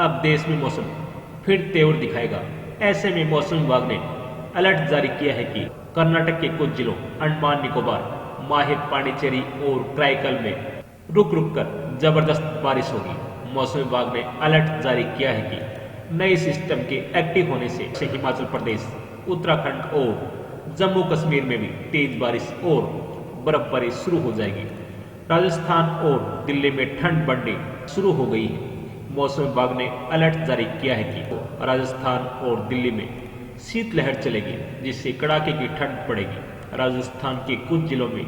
अब देश में मौसम फिर तेवर दिखाएगा। ऐसे में मौसम विभाग ने अलर्ट जारी किया है कि कर्नाटक के कुछ जिलों अंडमान निकोबार, माहे, पांडिचेरी और कराईकल में रुक रुक कर जबरदस्त बारिश होगी। मौसम विभाग ने अलर्ट जारी किया है कि नए सिस्टम के एक्टिव होने से हिमाचल प्रदेश, उत्तराखंड और जम्मू कश्मीर में भी तेज बारिश और बर्फबारी शुरू हो जाएगी। राजस्थान और दिल्ली में ठंड बढ़नी शुरू हो गई है। मौसम विभाग ने अलर्ट जारी किया है कि राजस्थान और दिल्ली में शीतलहर चलेगी, जिससे कड़ाके की ठंड पड़ेगी। राजस्थान के कुछ जिलों में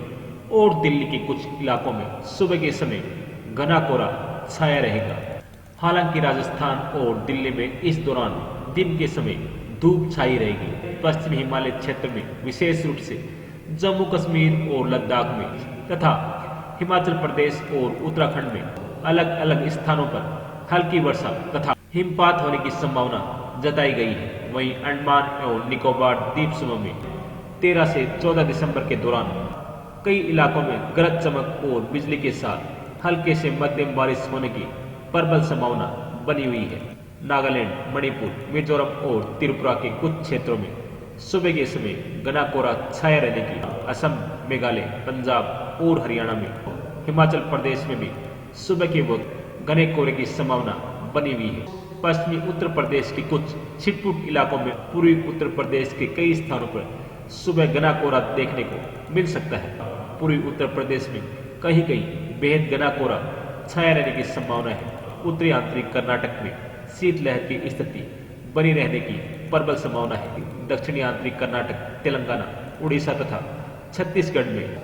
और दिल्ली के कुछ इलाकों में सुबह के समय घना कोहरा छाया रहेगा। हालांकि राजस्थान और दिल्ली में इस दौरान दिन के समय धूप छाई रहेगी। पश्चिमी हिमालय क्षेत्र में, विशेष रूप से जम्मू कश्मीर और लद्दाख में तथा हिमाचल प्रदेश और उत्तराखंड में अलग अलग स्थानों पर हल्की वर्षा तथा हिमपात होने की संभावना जताई गई है। वहीं अंडमान और निकोबार द्वीप समूह में 13 से 14 दिसंबर के दौरान कई इलाकों में गरज चमक और बिजली के साथ हल्के से मध्यम बारिश होने की प्रबल संभावना बनी हुई है। नागालैंड, मणिपुर, मिजोरम और त्रिपुरा के कुछ क्षेत्रों में सुबह के समय घना कोहरा छाया रहने की, असम, मेघालय, पंजाब और हरियाणा में, हिमाचल प्रदेश में भी सुबह के वक्त घने कोहरे की संभावना बनी हुई है। पश्चिमी उत्तर प्रदेश के कुछ छिटपुट इलाकों में, पूर्वी उत्तर प्रदेश के कई स्थानों पर सुबह घना कोहरा देखने को मिल सकता है। पूर्वी उत्तर प्रदेश में कहीं कहीं बेहद घना कोहरा छाया रहने की संभावना है। उत्तरी आंतरिक कर्नाटक में शीतलहर की स्थिति बनी रहने की प्रबल संभावना है। दक्षिणी आंतरिक कर्नाटक, तेलंगाना, उड़ीसा तथा छत्तीसगढ़ में,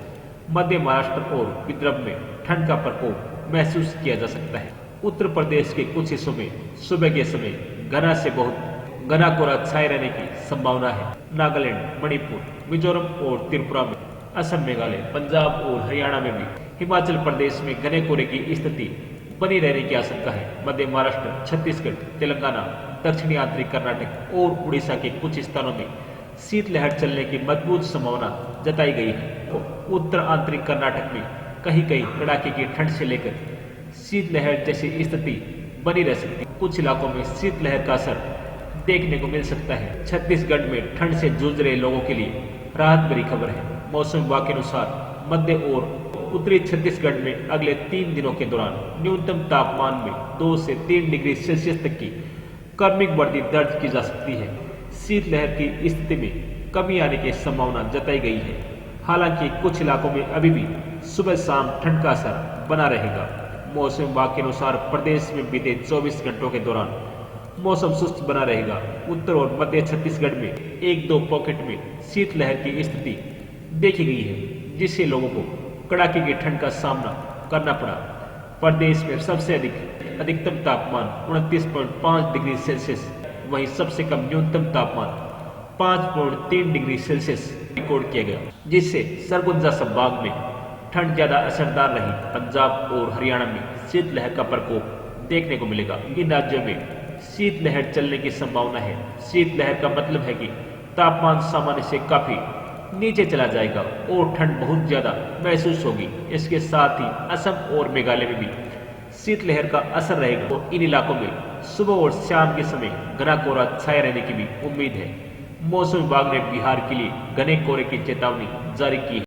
मध्य महाराष्ट्र और विदर्भ में ठंड का प्रकोप महसूस किया जा सकता है। उत्तर प्रदेश के कुछ हिस्सों में सुबह के समय घना से बहुत घना कोहरा छाए रहने की संभावना है। नागालैंड, मणिपुर, मिजोरम और त्रिपुरा में, असम, मेघालय, पंजाब और हरियाणा में भी, हिमाचल प्रदेश में घने कोहरे की स्थिति बनी रहने की आशंका है। मध्य महाराष्ट्र, छत्तीसगढ़, तेलंगाना, दक्षिणी आंतरिक कर्नाटक और उड़ीसा के कुछ स्थानों में शीतलहर चलने की मजबूत संभावना जताई गई है। उत्तर आंतरिक कर्नाटक में कहीं कहीं कड़ाके की ठंड से लेकर शीतलहर जैसी स्थिति बनी रह सकती है। कुछ इलाकों में शीतलहर का असर देखने को मिल सकता है। छत्तीसगढ़ में ठंड से जूझ रहे लोगों के लिए राहत भरी खबर है। मौसम विभाग के अनुसार मध्य और उत्तरी छत्तीसगढ़ में अगले 3 दिनों के दौरान न्यूनतम तापमान में 2 से 3 डिग्री सेल्सियस तक की क्रमिक वृद्धि दर्ज की जा सकती है। शीतलहर की स्थिति में कमी आने की संभावना जताई गई है। हालांकि कुछ इलाकों में अभी भी सुबह शाम ठंड का असर बना रहेगा। मौसम विभाग के अनुसार प्रदेश में बीते 24 घंटों के दौरान मौसम शुष्क बना रहेगा। उत्तर और मध्य छत्तीसगढ़ में 1-2 पॉकेट में शीतलहर की स्थिति देखी गई है, जिससे लोगों को कड़ाके की ठंड का सामना करना पड़ा। प्रदेश में सबसे अधिकतम तापमान 29.5 डिग्री सेल्सियस, वहीं सबसे कम न्यूनतम तापमान 5.3 डिग्री सेल्सियस रिकॉर्ड किया गया, जिससे सरगुजा संभाग में ठंड ज्यादा असरदार रही। पंजाब और हरियाणा में शीतलहर का प्रकोप देखने को मिलेगा। इन राज्यों में शीतलहर चलने की संभावना है। शीतलहर का मतलब है कि तापमान सामान्य से काफी नीचे चला जाएगा और ठंड बहुत ज्यादा महसूस होगी। इसके साथ ही असम और मेघालय में भी शीतलहर का असर रहेगा और इन इलाकों में सुबह और शाम के समय घना कोहरा छाए रहने की भी उम्मीद है। मौसम विभाग ने बिहार के लिए घने कोहरे की चेतावनी जारी की है।